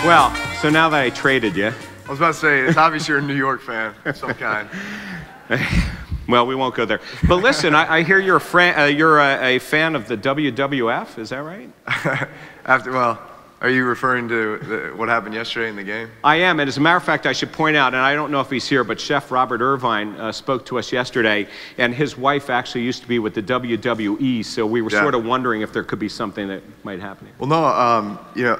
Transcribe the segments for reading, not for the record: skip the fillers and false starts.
Well, so now that I traded you. I was about to say, it's obvious you're a New York fan of some kind. Well, we won't go there. But listen, I hear you're a fan of the WWF. Is that right? Well, are you referring to what happened yesterday in the game? I am, and as a matter of fact, I should point out, and I don't know if he's here, but Chef Robert Irvine spoke to us yesterday, and his wife actually used to be with the WWE, so we were sort of wondering if there could be something that might happen here. Well, no, you know,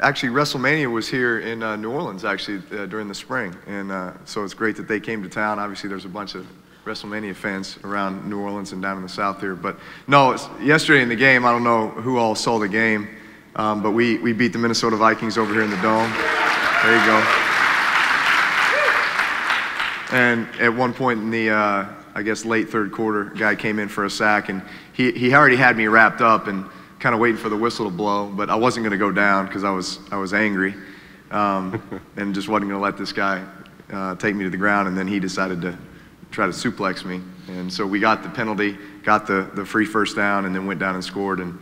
actually WrestleMania was here in New Orleans, actually, during the spring, and so it's great that they came to town. Obviously, there's a bunch of WrestleMania fans around New Orleans and down in the South here, but no, yesterday in the game, I don't know who all saw the game, but we beat the Minnesota Vikings over here in the Dome. There you go. And at one point in the, I guess, late third quarter, a guy came in for a sack, and he already had me wrapped up and kind of waiting for the whistle to blow, but I wasn't going to go down because I was angry and just wasn't going to let this guy take me to the ground, and then he decided to try to suplex me. And so we got the penalty, got the free first down, and then went down and scored and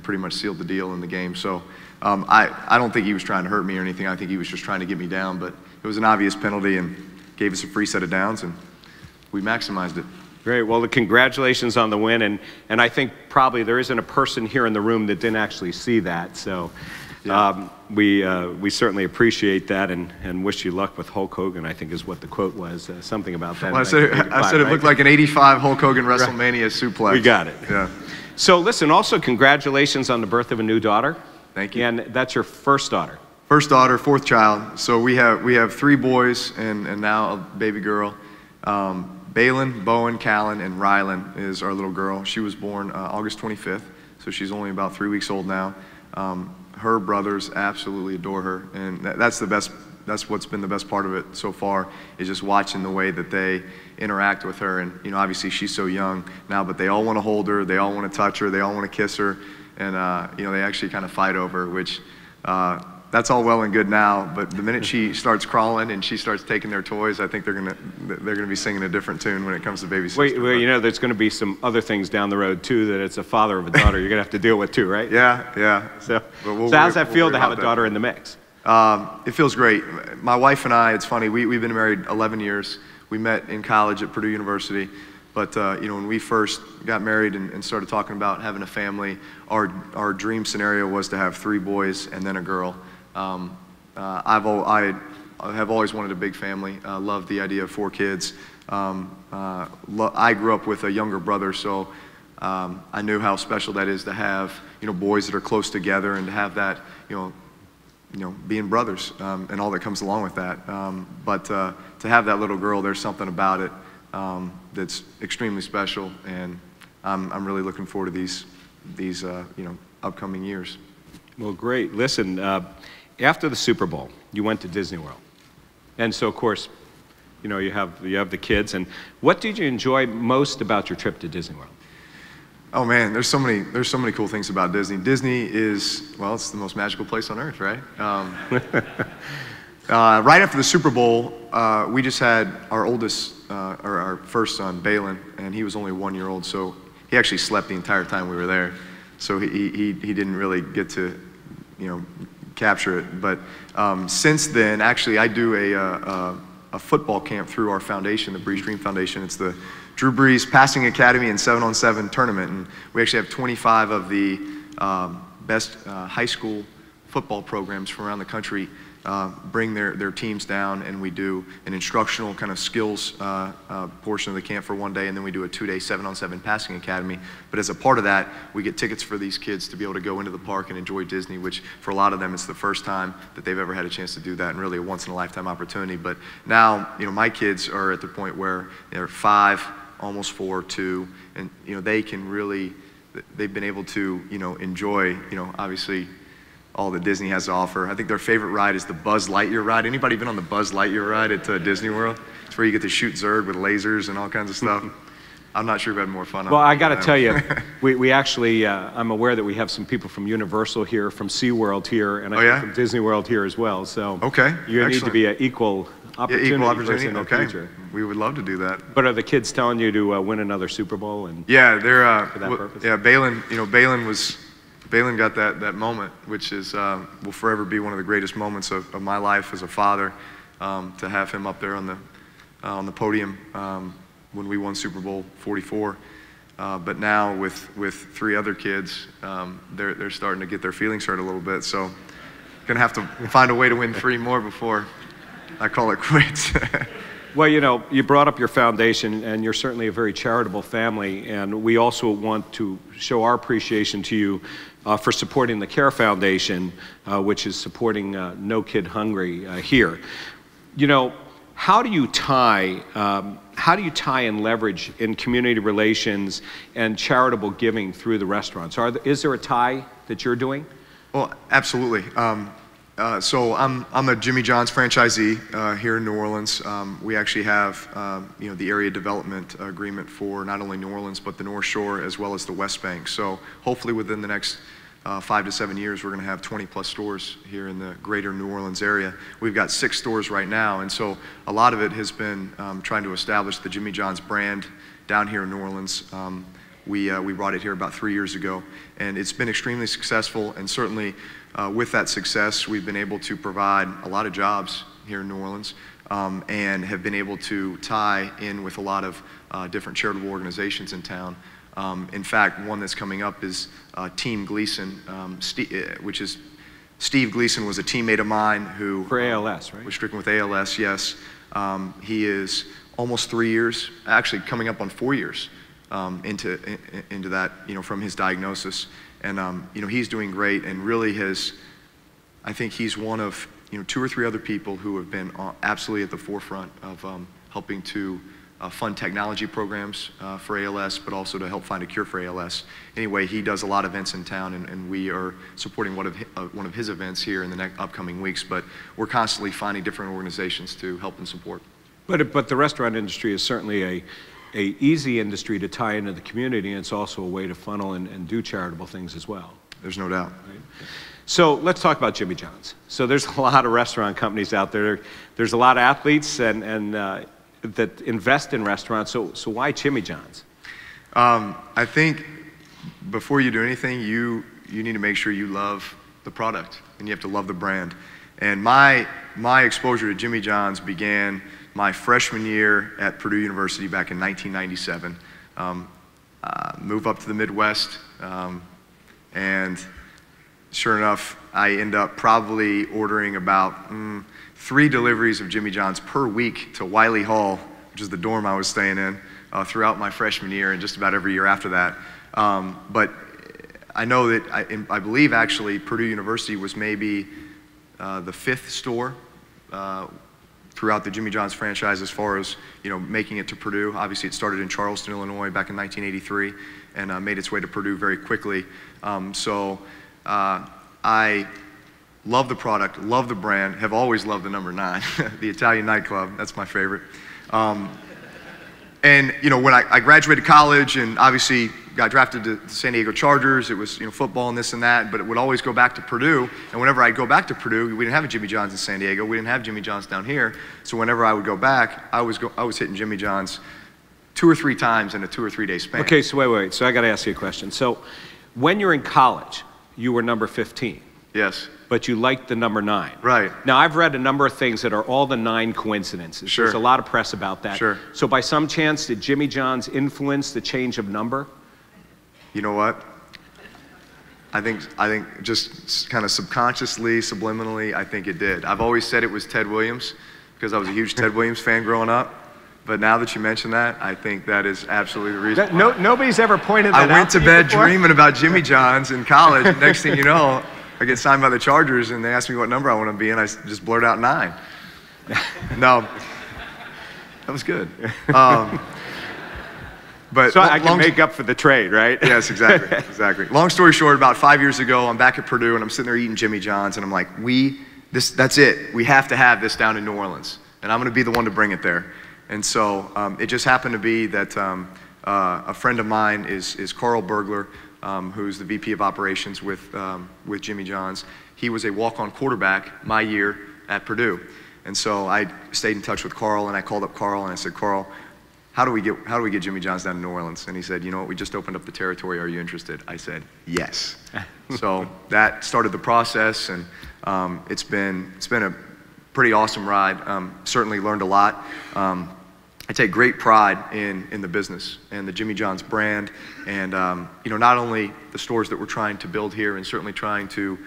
pretty much sealed the deal in the game. So I don't think he was trying to hurt me or anything. I think he was just trying to get me down, but it was an obvious penalty and gave us a free set of downs, and we maximized it. Great. Well, congratulations on the win, and I think probably there isn't a person here in the room that didn't actually see that. So we certainly appreciate that and wish you luck with Hulk Hogan, I think is what the quote was, something about that. Well, I said it looked like an '85 Hulk Hogan WrestleMania suplex. We got it. Yeah. So listen, also congratulations on the birth of a new daughter. Thank you. And that's your first daughter. First daughter, fourth child. So we have 3 boys and now a baby girl. Balin, Bowen, Callan, and Rylan is our little girl. She was born August 25th, so she's only about 3 weeks old now. Her brothers absolutely adore her, and that's what's been the best part of it so far, is just watching the way that they interact with her. And you know, obviously she's so young now, but they all want to hold her, they all want to touch her, they all want to kiss her, and you know, they actually kind of fight over her, which that's all well and good now, but the minute she starts crawling and she starts taking their toys, I think they're gonna be singing a differt tune when it comes to baby sister. Wait, well, you know, there's going to be some other things down the road too, that it's a father of a daughter you're going to have to deal with too, right? Yeah. So how does that feel to have a daughter in the mix? It feels great. My wife and I, it's funny, we've been married 11 years. We met in college at Purdue University. But you know, when we first got married and started talking about having a family, our dream scenario was to have 3 boys and then a girl. I have always wanted a big family. Loved the idea of 4 kids. I grew up with a younger brother, so I knew how special that is to have, you know, boys that are close together and to have that, you know, being brothers and all that comes along with that. But to have that little girl, there's something about it that's extremely special, and I'm really looking forward to these you know, upcoming years. Well, great. Listen, after the Super Bowl, you went to Disney World, and so of course, you know, you have the kids. And what did you enjoy most about your trip to Disney World? Oh man, there's so many cool things about Disney. Disney is, well, it's the most magical place on earth, right? Right after the Super Bowl, we just had our oldest, or our first son, Balin, and he was only 1 year old, so he actually slept the entire time we were there. So he didn't really get to, you know, capture it. But since then, actually, I do a football camp through our foundation, the Brees Dream Foundation. It's the Drew Brees Passing Academy and 7-on-7 tournament, and we actually have 25 of the best high school football programs from around the country bring their teams down, and we do an instructional kind of skills portion of the camp for 1 day, and then we do a 2-day 7-on-7 passing academy. But as a part of that, we get tickets for these kids to be able to go into the park and enjoy Disney, which for a lot of them it's the first time that they've ever had a chance to do that, and really a once-in-a-lifetime opportunity. But now, you know, my kids are at the point where they're 5, almost 4, 2, and you know, they can really, they've been able to, you know, enjoy, you know, obviously all that Disney has to offer. I think their favorite ride is the Buzz Lightyear ride. Anybody been on the Buzz Lightyear ride at Disney World? It's where you get to shoot Zurg with lasers and all kinds of stuff. I'm not sure we've had more fun. Well, I got to tell you, we actually, I'm aware that we have some people from Universal here, from SeaWorld here, and I think from Disney World here as well. So you need to be an equal opportunity in the future. We would love to do that. But are the kids telling you to win another Super Bowl? And yeah, they're for that purpose? yeah, Balin, you know, Balin was Balin got that moment, which is will forever be one of the greatest moments of my life as a father, to have him up there on the podium when we won Super Bowl 44. But now with 3 other kids, they're starting to get their feelings hurt a little bit. So gonna have to find a way to win 3 more before I call it quits. Well, you know, you brought up your foundation, and you're certainly a very charitable family, and we also want to show our appreciation to you for supporting the CARE Foundation, which is supporting No Kid Hungry here. You know, how do you tie and leverage in community relations and charitable giving through the restaurants? Is there a tie that you're doing? Well, absolutely. So I'm a Jimmy John's franchisee here in New Orleans. We actually have the area development agreement for not only New Orleans but the North Shore as well as the West Bank. So hopefully within the next 5 to 7 years we're going to have 20+ stores here in the greater New Orleans area. We've got 6 stores right now, and so a lot of it has been trying to establish the Jimmy John's brand down here in New Orleans. We brought it here about 3 years ago, and it's been extremely successful, and certainly with that success, we've been able to provide a lot of jobs here in New Orleans, and have been able to tie in with a lot of different charitable organizations in town. In fact, one that's coming up is Team Gleason, which is Steve Gleason was a teammate of mine who for ALS, right? Was stricken with ALS. Yes, he is almost 3 years, actually coming up on 4 years into that, from his diagnosis. And he's doing great, and really I think he's one of 2 or 3 other people who have been absolutely at the forefront of helping to fund technology programs for ALS, but also to help find a cure for ALS. Anyway, he does a lot of events in town, and we are supporting one of his events here in the upcoming weeks. But we're constantly finding different organizations to help and support. But the restaurant industry is certainly a easy industry to tie into the community, and it's also a way to funnel and do charitable things as well. There's no doubt. Right? So let's talk about Jimmy John's. So there's a lot of restaurant companies out there. There's a lot of athletes and that invest in restaurants. So why Jimmy John's? I think before you do anything, you need to make sure you love the product, and you have to love the brand. And my exposure to Jimmy John's began my freshman year at Purdue University back in 1997. Move up to the Midwest, and sure enough, I end up probably ordering about 3 deliveries of Jimmy John's per week to Wiley Hall, which is the dorm I was staying in, throughout my freshman year and just about every year after that. But I know that I believe actually Purdue University was maybe the 5th store throughout the Jimmy John's franchise as far as making it to Purdue. Obviously it started in Charleston, Illinois back in 1983 and made its way to Purdue very quickly. So I love the product, love the brand, have always loved the number 9, the Italian nightclub. That's my favorite. And when I graduated college and obviously got drafted to the San Diego Chargers, it was football and this and that, but it would always go back to Purdue. And whenever I'd go back to Purdue, we didn't have a Jimmy John's in San Diego. We didn't have Jimmy John's down here. So whenever I would go back, I was hitting Jimmy John's 2 or 3 times in a 2 or 3 day span. Okay, so wait. So I got to ask you a question. So when you're in college, you were number 15. Yes. But you liked the number 9. Right. Now, I've read a number of things that are all the 9 coincidences. Sure. There's a lot of press about that. Sure. So by some chance, did Jimmy John's influence the change of number? You know what? I think just kind of subconsciously, subliminally, I think it did. I've always said it was Ted Williams because I was a huge Ted Williams fan growing up. But now that you mention that, I think that is absolutely the reason. Nobody's ever pointed that out. I went to bed before? dreaming about Jimmy John's in college, and next thing you know, I get signed by the Chargers, and they ask me what number I want to be, and I just blurt out 9. No, that was good. But so I can make up for the trade, right? Yes, exactly, exactly. Long story short, about 5 years ago, I'm back at Purdue, and I'm sitting there eating Jimmy John's, and I'm like, that's it. We have to have this down in New Orleans, and I'm going to be the one to bring it there. And so it just happened to be that a friend of mine is Carl Bergler, who's the VP of Operations with Jimmy John's. He was a walk-on quarterback my year at Purdue. And so I stayed in touch with Carl, and I called up Carl, and I said, Carl, how do we get Jimmy John's down in New Orleans? And he said, you know what, we just opened up the territory. Are you interested? I said, yes. So that started the process, and it's been a pretty awesome ride. Certainly learned a lot. I take great pride in the business and the Jimmy John's brand, and not only the stores that we're trying to build here, and certainly trying to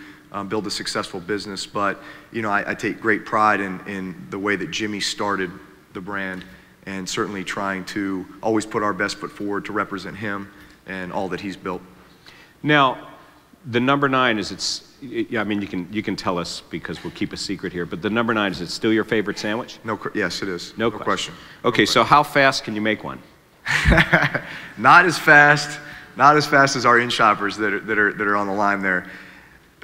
build a successful business, but I take great pride in the way that Jimmy started the brand, and certainly trying to always put our best foot forward to represent him and all that he's built. Now, the number 9 I mean, you can tell us because we'll keep a secret here, but the number 9, is it still your favorite sandwich? Yes, it is. No question. Okay, so how fast can you make one? Not as fast as our in-shoppers that are on the line there.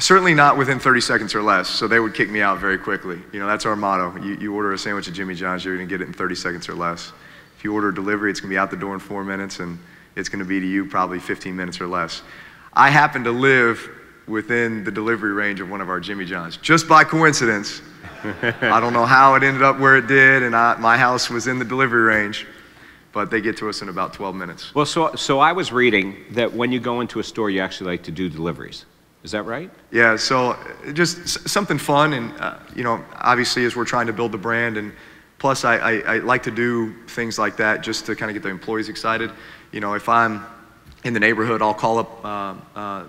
Certainly not within 30 seconds or less, so they would kick me out very quickly. That's our motto. You order a sandwich at Jimmy John's, you're gonna get it in 30 seconds or less. If you order a delivery, it's gonna be out the door in 4 minutes, and it's gonna be to you probably 15 minutes or less. I happen to live within the delivery range of one of our Jimmy John's, just by coincidence. I don't know how it ended up where it did, and my house was in the delivery range, but they get to us in about 12 minutes. Well, so I was reading that when you go into a store, you actually like to do deliveries. Is that right? Yeah, so just something fun, and obviously as we're trying to build the brand, and plus I like to do things like that just to kind of get the employees excited. If I'm in the neighborhood, I'll call up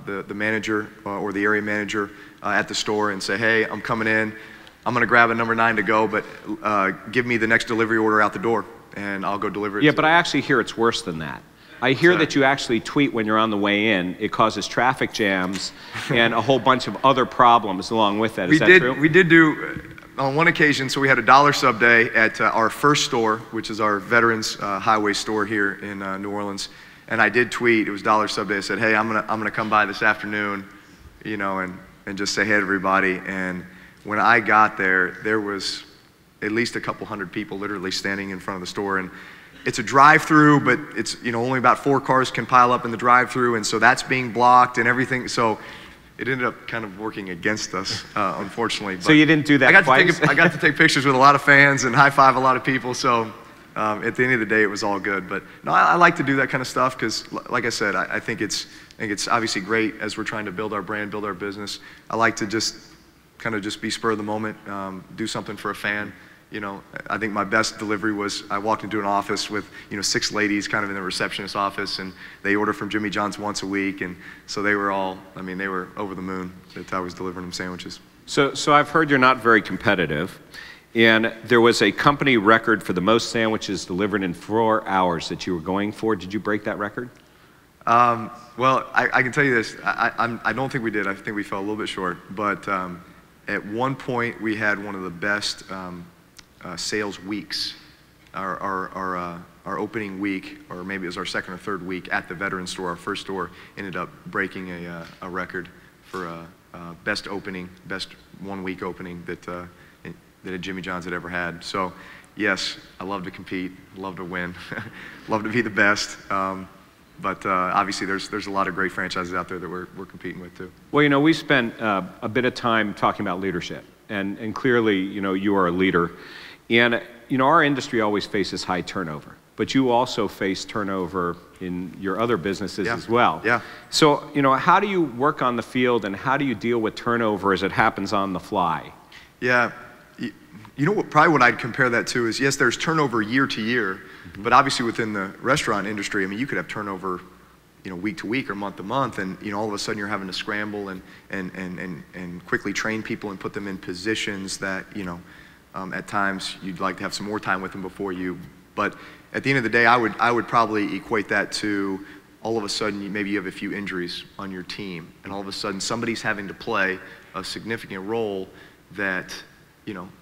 the manager or the area manager at the store and say, hey, I'm coming in, I'm gonna grab a number 9 to go, but give me the next delivery order out the door, and I'll go deliver it. Yeah, but I actually hear it's worse than that. I hear that you actually tweet when you're on the way in. It causes traffic jams and a whole bunch of other problems along with that. Is that true? We did do, on one occasion, so we had a dollar sub day at our first store, which is our Veterans Highway store here in New Orleans. And I did tweet, it was dollar sub day. I said, hey, I'm gonna come by this afternoon, and just say hey to everybody. And when I got there, there was at least a couple hundred people literally standing in front of the store. And it's a drive-through, but it's only about 4 cars can pile up in the drive-through, and so that's being blocked and everything. So it ended up kind of working against us, unfortunately. But so you didn't do that twice? I got to take pictures with a lot of fans and high-five a lot of people. So at the end of the day, it was all good. But no, I like to do that kind of stuff because, like I said, I think it's obviously great as we're trying to build our brand, build our business. I like to just kind of just be spur of the moment, do something for a fan. I think my best delivery was I walked into an office with 6 ladies kind of in the receptionist's office, and they order from Jimmy John's once a week, and so they were all, they were over the moon that I was delivering them sandwiches. So I've heard you're not very competitive, and there was a company record for the most sandwiches delivered in 4 hours that you were going for. Did you break that record? Well, I can tell you this. I don't think we did. I think we fell a little bit short, but at one point we had one of the best sales weeks. Our opening week, or maybe it was our second or third week at the veteran store, our first store, ended up breaking a record for best 1 week opening that a Jimmy John's had ever had. So yes, I love to compete, love to win, love to be the best. But obviously there's a lot of great franchises out there that we're competing with too. Well, we spent a bit of time talking about leadership, and clearly, you are a leader. And, our industry always faces high turnover, but you also face turnover in your other businesses as well. Yeah. So, how do you work on the field, and how do you deal with turnover as it happens on the fly? Yeah. Probably what I'd compare that to is, yes, there's turnover year to year, but obviously within the restaurant industry, you could have turnover, week to week or month to month, and all of a sudden you're having to scramble and quickly train people and put them in positions that at times you'd like to have some more time with them before you. But at the end of the day, I would probably equate that to all of a sudden maybe you have a few injuries on your team, and all of a sudden somebody's having to play a significant role that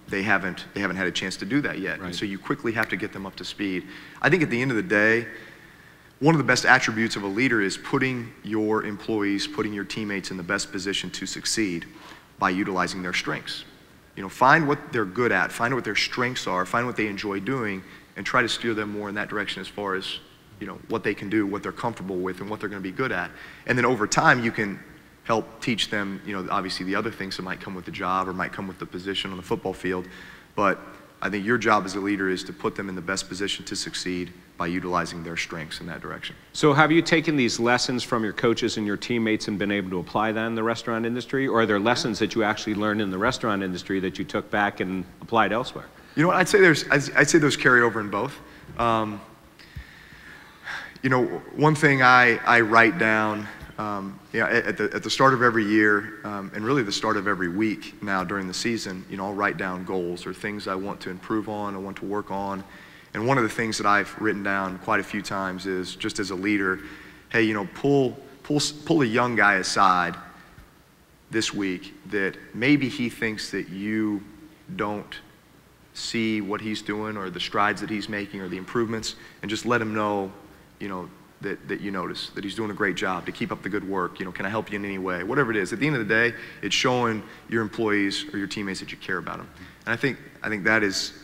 they haven't had a chance to do that yet. Right. And so you quickly have to get them up to speed. I think at the end of the day, one of the best attributes of a leader is putting your employees, putting your teammates in the best position to succeed by utilizing their strengths. Find what they're good at, find what their strengths are, find what they enjoy doing, and try to steer them more in that direction as far as what they can do, what they're comfortable with, and what they're going to be good at. And then over time, you can help teach them, obviously the other things that might come with the job or might come with the position on the football field. But I think your job as a leader is to put them in the best position to succeed by utilizing their strengths in that direction. So have you taken these lessons from your coaches and your teammates and been able to apply that in the restaurant industry? Or are there lessons that you actually learned in the restaurant industry that you took back and applied elsewhere? You know what, I'd say those carry over in both. You know, one thing I write down at the start of every year, and really the start of every week now during the season, you know, I'll write down goals or things I want to improve on, I want to work on. And one of the things that I've written down quite a few times is, just as a leader, hey, you know, pull a young guy aside this week that maybe he thinks that you don't see what he's doing or the strides that he's making or the improvements, and just let him know, you know, that you notice that he's doing a great job, to keep up the good work. You know, can I help you in any way? Whatever it is. At the end of the day, it's showing your employees or your teammates that you care about them. And I think that is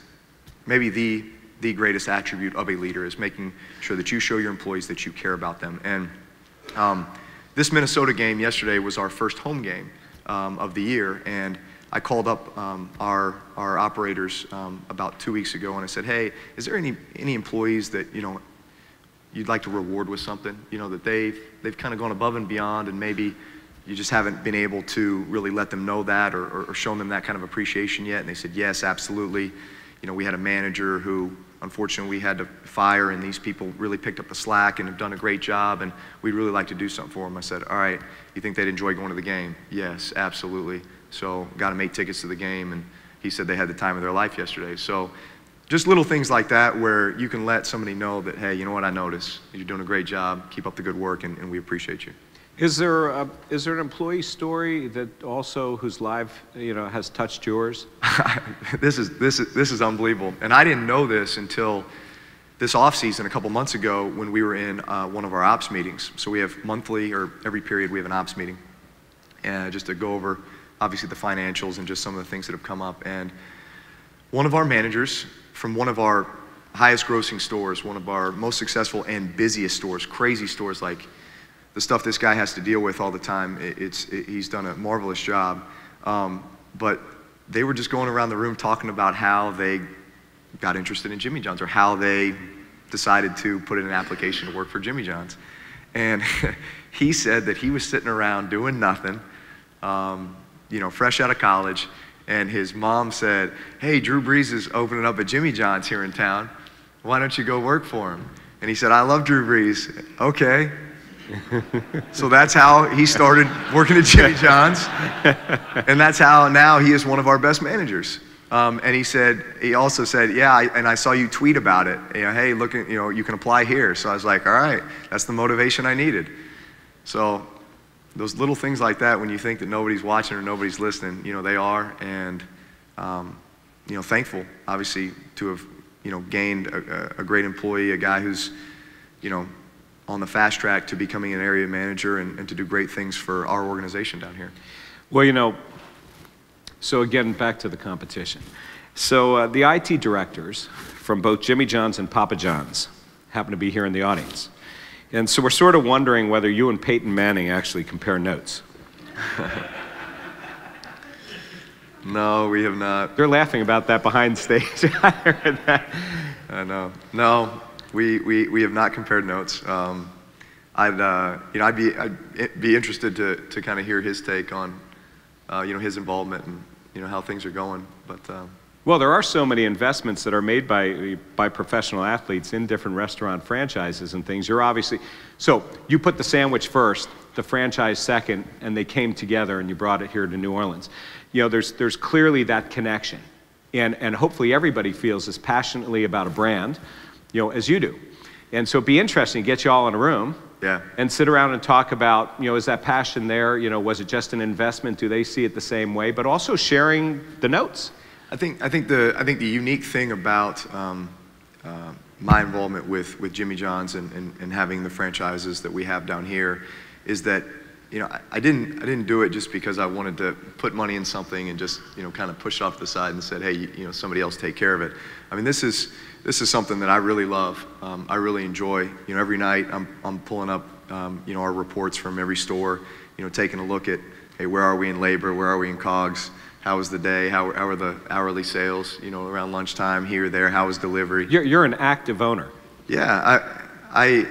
maybe the greatest attribute of a leader, is making sure that you show your employees that you care about them. And this Minnesota game yesterday was our first home game of the year, and I called up our operators about 2 weeks ago, and I said, hey, is there any employees that, you know, you'd like to reward with something, you know, that they've kind of gone above and beyond, and maybe you just haven't been able to really let them know that or shown them that kind of appreciation yet? And they said, yes, absolutely. You know, we had a manager who unfortunately we had to fire, and these people really picked up the slack and have done a great job, and we'd really like to do something for them. I said, all right, you think they'd enjoy going to the game? Yes, absolutely. So got them 8 tickets to the game, and he said they had the time of their life yesterday. So just little things like that where you can let somebody know that, hey, you know what, I notice you're doing a great job, keep up the good work, and we appreciate you. Is there an employee story that also whose life, you know, has touched yours? This is unbelievable, and I didn't know this until this off season a couple months ago when we were in one of our ops meetings. So we have monthly, or every period we have an ops meeting, and just to go over obviously the financials and just some of the things that have come up. And one of our managers from one of our highest grossing stores, one of our most successful and busiest stores, crazy stores, like the stuff this guy has to deal with all the time, he's done a marvelous job. But they were just going around the room talking about how they got interested in Jimmy John's, or how they decided to put in an application to work for Jimmy John's. And he said that he was sitting around doing nothing, you know, fresh out of college, and his mom said, hey, Drew Brees is opening up a Jimmy John's here in town. Why don't you go work for him? And he said, I love Drew Brees. Okay. So that's how he started working at Jimmy John's, and that's how now he is one of our best managers. And he also said, yeah, and I saw you tweet about it. You know, hey, look, you know, you can apply here. So I was like, all right, that's the motivation I needed. So those little things like that, when you think that nobody's watching or nobody's listening, you know, they are. And you know, thankful obviously to have, you know, gained a great employee, a guy who's, you know, on the fast track to becoming an area manager and to do great things for our organization down here. Well, you know, so again, back to the competition. So the IT directors from both Jimmy John's and Papa John's happen to be here in the audience. And so we're sort of wondering whether you and Peyton Manning actually compare notes. No, we have not. They're laughing about that behind stage. I heard that. I know. No. We have not compared notes. You know, I'd be interested to kind of hear his take on, you know, his involvement and, you know, how things are going. But well, there are so many investments that are made by professional athletes in different restaurant franchises and things. You're obviously, so you put the sandwich first, the franchise second, and they came together and you brought it here to New Orleans. You know, there's clearly that connection, and hopefully everybody feels as passionately about a brand, you know, as you do. And so it'd be interesting to get you all in a room, yeah, and sit around and talk about, you know, is that passion there? You know, was it just an investment? Do they see it the same way? But also sharing the notes. I think the unique thing about my involvement with Jimmy John's and having the franchises that we have down here is that, you know, I didn't do it just because I wanted to put money in something and just, you know, kind of push it off to the side and said, hey, you know, somebody else take care of it. I mean, this is something that I really love. I really enjoy. You know, every night I'm pulling up, you know, our reports from every store. You know, taking a look at, hey, where are we in labor? Where are we in COGS? how was the day, how are the hourly sales, you know, around lunchtime, here, there, how was delivery. You're an active owner. Yeah, I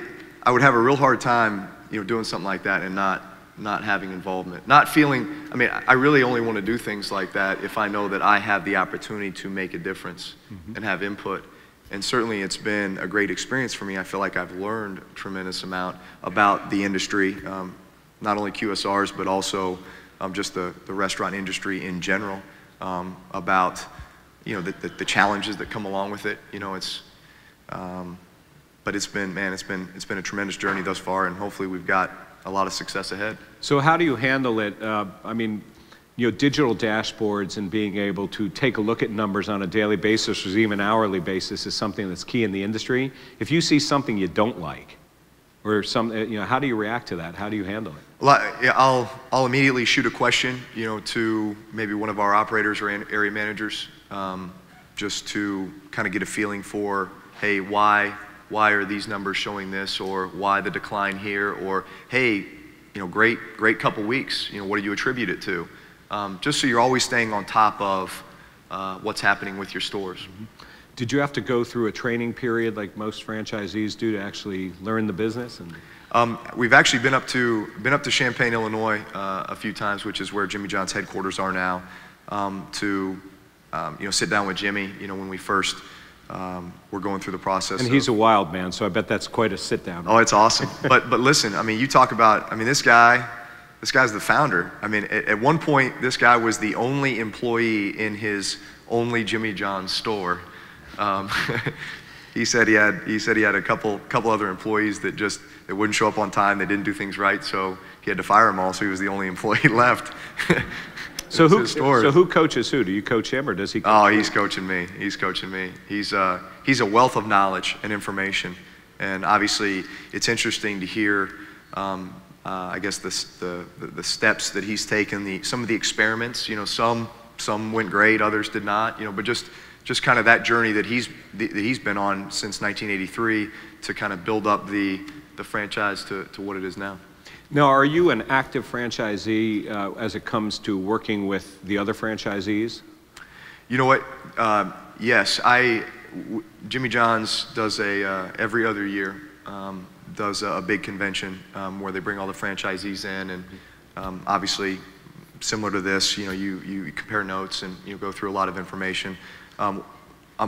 would have a real hard time, you know, doing something like that and not having involvement, not feeling, I mean, I really only want to do things like that if I know that I have the opportunity to make a difference and have input. And certainly it's been a great experience for me. I feel like I've learned a tremendous amount about the industry, not only QSRs, but also just the restaurant industry in general, about, you know, the challenges that come along with it. You know, but it's been, man, it's been a tremendous journey thus far, and hopefully we've got a lot of success ahead. So how do you handle it? I mean, you know, digital dashboards and being able to take a look at numbers on a daily basis or even hourly basis is something that's key in the industry. If you see something you don't like, or you know, how do you react to that? How do you handle it? Well, yeah, I'll immediately shoot a question, you know, to maybe one of our operators or area managers, just to kind of get a feeling for, hey, why are these numbers showing this, or why the decline here, or hey, you know, great couple weeks, you know, what do you attribute it to? Just so you're always staying on top of what's happening with your stores. Did you have to go through a training period like most franchisees do to actually learn the business? And we've actually been up to Champaign, Illinois, a few times, which is where Jimmy John's headquarters are now, to you know, sit down with Jimmy, you know, when we first were going through the process. And he's a wild man, so I bet that's quite a sit down. Oh, it's awesome. but listen, I mean, you talk about, I mean, this guy's the founder. I mean, at one point, this guy was the only employee in his only Jimmy John's store. He said he had a couple other employees that wouldn't show up on time. They didn't do things right, so he had to fire them all. So he was the only employee left. So who coaches who? Do you coach him, or does he coach Oh, you? he's coaching me. He's coaching me. He's a wealth of knowledge and information, and obviously it's interesting to hear. I guess the steps that he's taken, some of the experiments. You know, some went great, others did not. You know, but just kind of that journey that he's been on since 1983 to kind of build up the franchise to what it is now. Now, are you an active franchisee as it comes to working with the other franchisees? You know what? Yes, Jimmy John's does every other year. Does a big convention where they bring all the franchisees in, and obviously similar to this, you know, you compare notes and you go through a lot of information. I'm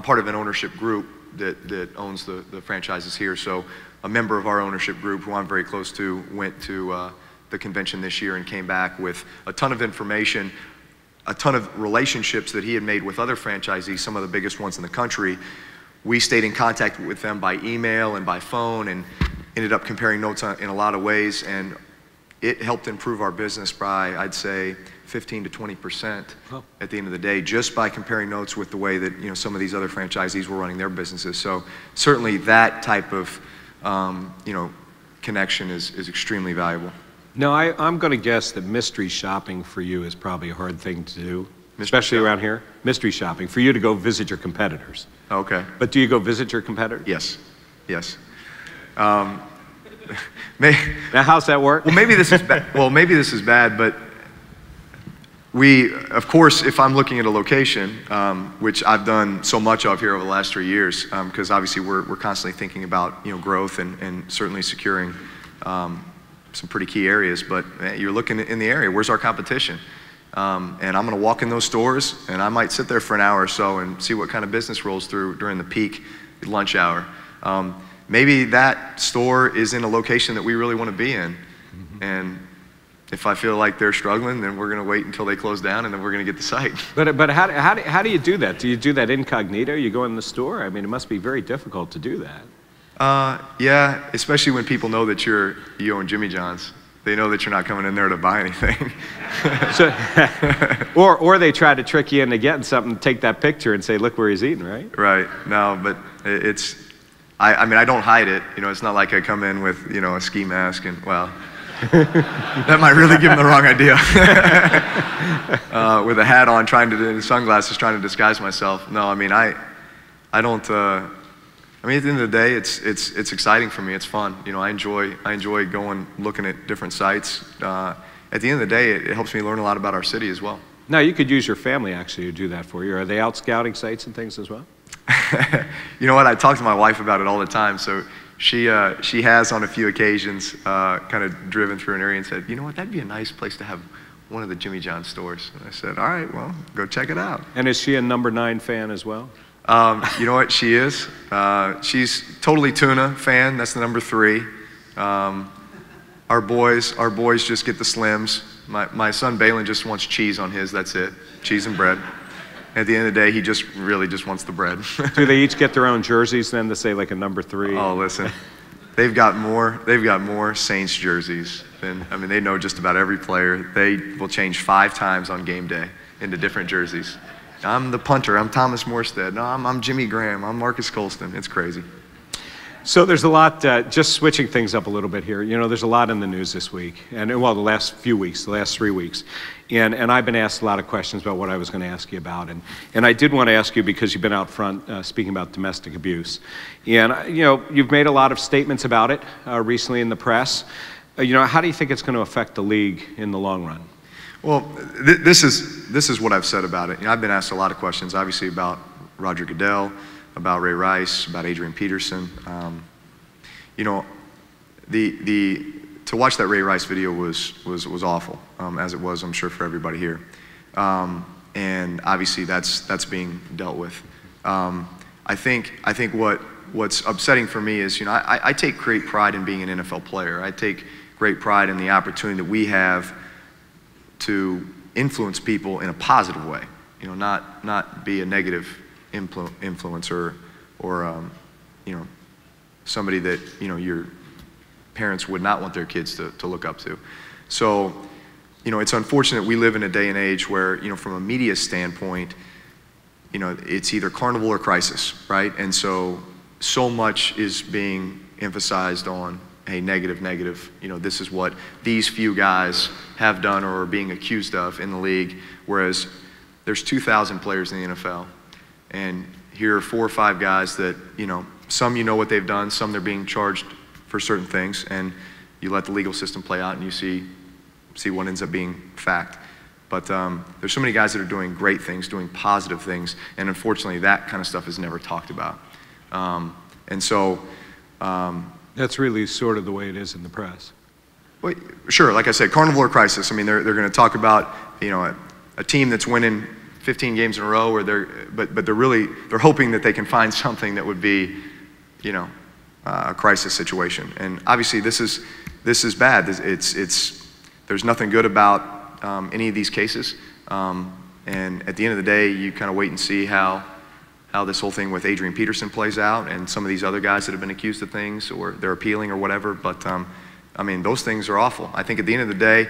part of an ownership group that owns the franchises here, so a member of our ownership group, who I'm very close to, went to the convention this year and came back with a ton of information, a ton of relationships that he had made with other franchisees, some of the biggest ones in the country. We stayed in contact with them by email and by phone, and ended up comparing notes in a lot of ways, and it helped improve our business by, I'd say, 15 to 20% at the end of the day, just by comparing notes with the way that, you know, some of these other franchisees were running their businesses. So certainly that type of you know, connection is extremely valuable. No, I'm going to guess that mystery shopping for you is probably a hard thing to do, especially around here. Mystery shopping, for you to go visit your competitors. Okay. But do you go visit your competitors? Yes, yes. Now, how's that work? Well, maybe this is bad. Well, maybe this is bad, but of course, if I'm looking at a location, which I've done so much of here over the last 3 years, because obviously we're constantly thinking about, you know, growth and certainly securing some pretty key areas. But you're looking in the area. Where's our competition? And I'm going to walk in those stores, and I might sit there for an hour or so and see what kind of business rolls through during the peak lunch hour. Maybe that store is in a location that we really want to be in, and if I feel like they're struggling, then we're going to wait until they close down, and then we're going to get the site. But how do you do that? Do you do that incognito? You go in the store? I mean, it must be very difficult to do that. Yeah, especially when people know that you own Jimmy John's. They know that you're not coming in there to buy anything. or they try to trick you into getting something, take that picture and say, look where he's eating, right? Right. No, but I mean, I don't hide it. You know, it's not like I come in with, you know, a ski mask and, well, that might really give them the wrong idea. With a hat on, and sunglasses, trying to disguise myself. No, I mean, I don't. I mean, at the end of the day, it's exciting for me. It's fun. You know, I enjoy going, looking at different sites. At the end of the day, it helps me learn a lot about our city as well. Now, you could use your family actually to do that for you. Are they out scouting sites and things as well? You know what? I talk to my wife about it all the time. So she has on a few occasions kind of driven through an area and said, you know what? That'd be a nice place to have one of the Jimmy John stores. And I said, all right, well, go check it out. And is she a number 9 fan as well? You know what? She is. She's totally tuna fan. That's the number 3. Our boys just get the Slims. My son Balin just wants cheese on his. That's it. Cheese and bread. At the end of the day, he just really just wants the bread. Do they each get their own jerseys then to say like a number 3? Oh, listen. They've got more Saints jerseys than, I mean, they know just about every player. They will change 5 times on game day into different jerseys. I'm the punter. I'm Thomas Morstead. No, I'm Jimmy Graham. I'm Marcus Colston. It's crazy. So there's a lot, just switching things up a little bit here, you know, there's a lot in the news this week, and well, the last few weeks, the last 3 weeks. And I've been asked a lot of questions about what I was going to ask you about. And I did want to ask you, because you've been out front speaking about domestic abuse. And, you know, you've made a lot of statements about it recently in the press. You know, how do you think it's going to affect the league in the long run? Well, this is what I've said about it. You know, I've been asked a lot of questions, obviously, about Roger Goodell, about Ray Rice, about Adrian Peterson. You know, to watch that Ray Rice video was awful, as it was, I'm sure, for everybody here. And obviously, that's being dealt with. I think what's upsetting for me is, you know, I take great pride in being an NFL player. I take great pride in the opportunity that we have to influence people in a positive way. You know, not be a negative influencer or you know, somebody that, you know, your parents would not want their kids to look up to. So, you know, it's unfortunate we live in a day and age where, you know, from a media standpoint, you know, it's either carnival or crisis, right? And so much is being emphasized on, hey, negative, you know, this is what these few guys have done or are being accused of in the league, whereas there's 2,000 players in the NFL, and here are 4 or 5 guys that, you know, some you know what they've done, some they're being charged for certain things, and you let the legal system play out and you see what ends up being fact. But there's so many guys that are doing great things, doing positive things, and unfortunately that kind of stuff is never talked about. And so That's really sort of the way it is in the press. Well, sure, like I said, carnival or crisis. I mean, they're going to talk about, you know, a team that's winning 15 games in a row, or but they're hoping that they can find something that would be, you know, a crisis situation. And obviously this is bad. There's nothing good about any of these cases. And at the end of the day, you kind of wait and see how this whole thing with Adrian Peterson plays out, and some of these other guys that have been accused of things, or they're appealing or whatever. But I mean, those things are awful. I think at the end of the day,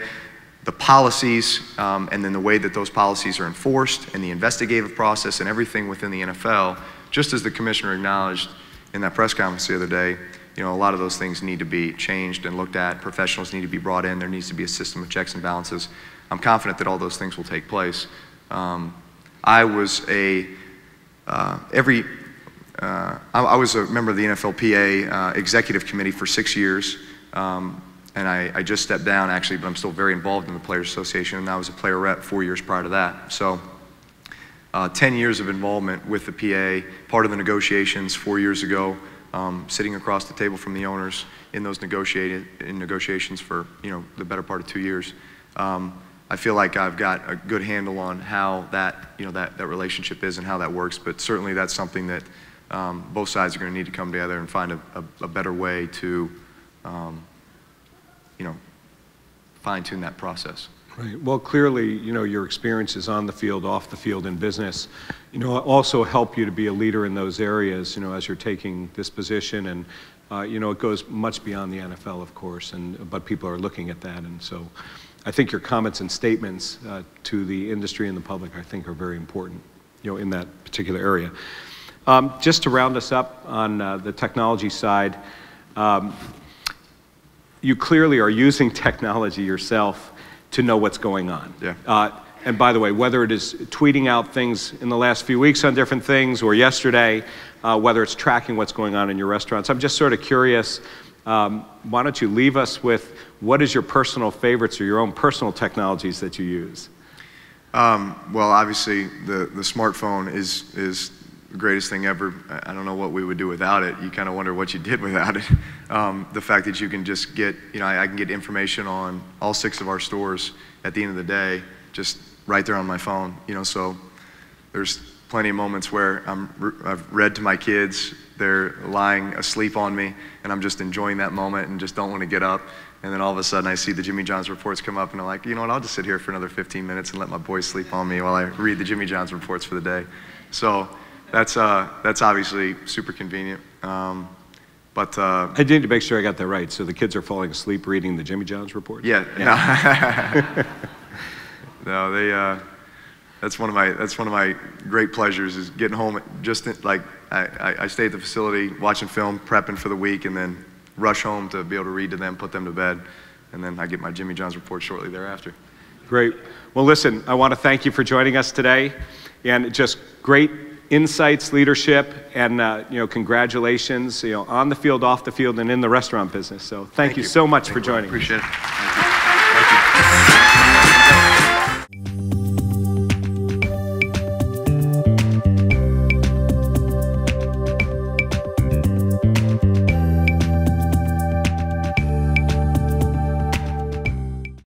the policies and then the way that those policies are enforced and the investigative process and everything within the NFL, just as the commissioner acknowledged in that press conference the other day, you know, a lot of those things need to be changed and looked at. Professionals need to be brought in. There needs to be a system of checks and balances. I'm confident that all those things will take place. I was a member of the NFLPA executive committee for 6 years. And I just stepped down, actually, but I'm still very involved in the Players Association, and I was a player rep 4 years prior to that. So 10 years of involvement with the PA, part of the negotiations 4 years ago, sitting across the table from the owners in those negotiations for, you know, the better part of 2 years. I feel like I've got a good handle on how that, you know, that relationship is and how that works, but certainly that's something that both sides are going to need to come together and find a better way to you know, fine-tune that process. Right. Well, clearly, you know, your experiences on the field, off the field, in business, you know, also help you to be a leader in those areas, you know, as you're taking this position. And, you know, it goes much beyond the NFL, of course, but people are looking at that. And so I think your comments and statements to the industry and the public, I think, are very important, you know, in that particular area. Just to round us up on the technology side, you clearly are using technology yourself to know what's going on. Yeah. And by the way, whether it is tweeting out things in the last few weeks on different things, or yesterday, whether it's tracking what's going on in your restaurants, I'm just sort of curious, why don't you leave us with what is your personal favorites or your own personal technologies that you use? Well, obviously, the smartphone is the greatest thing ever. I don't know what we would do without it. You kind of wonder what you did without it. The fact that you can just get, I can get information on all 6 of our stores at the end of the day, just right there on my phone. So there's plenty of moments where I've read to my kids, they're lying asleep on me, and I'm just enjoying that moment and just don't want to get up. And then all of a sudden I see the Jimmy John's reports come up and I'm like, you know what, I'll just sit here for another 15 minutes and let my boys sleep on me while I read the Jimmy John's reports for the day. So that's obviously super convenient. But I need to make sure I got that right. So the kids are falling asleep reading the Jimmy John's report? Yeah. No, that's one of my great pleasures is getting home I stay at the facility watching film, prepping for the week, and then rush home to be able to read to them, put them to bed, and then I get my Jimmy John's report shortly thereafter. Great. Well, listen, I want to thank you for joining us today, and just great insights, leadership, and congratulations, on the field, off the field, and in the restaurant business. So thank you so much for joining. Appreciate it.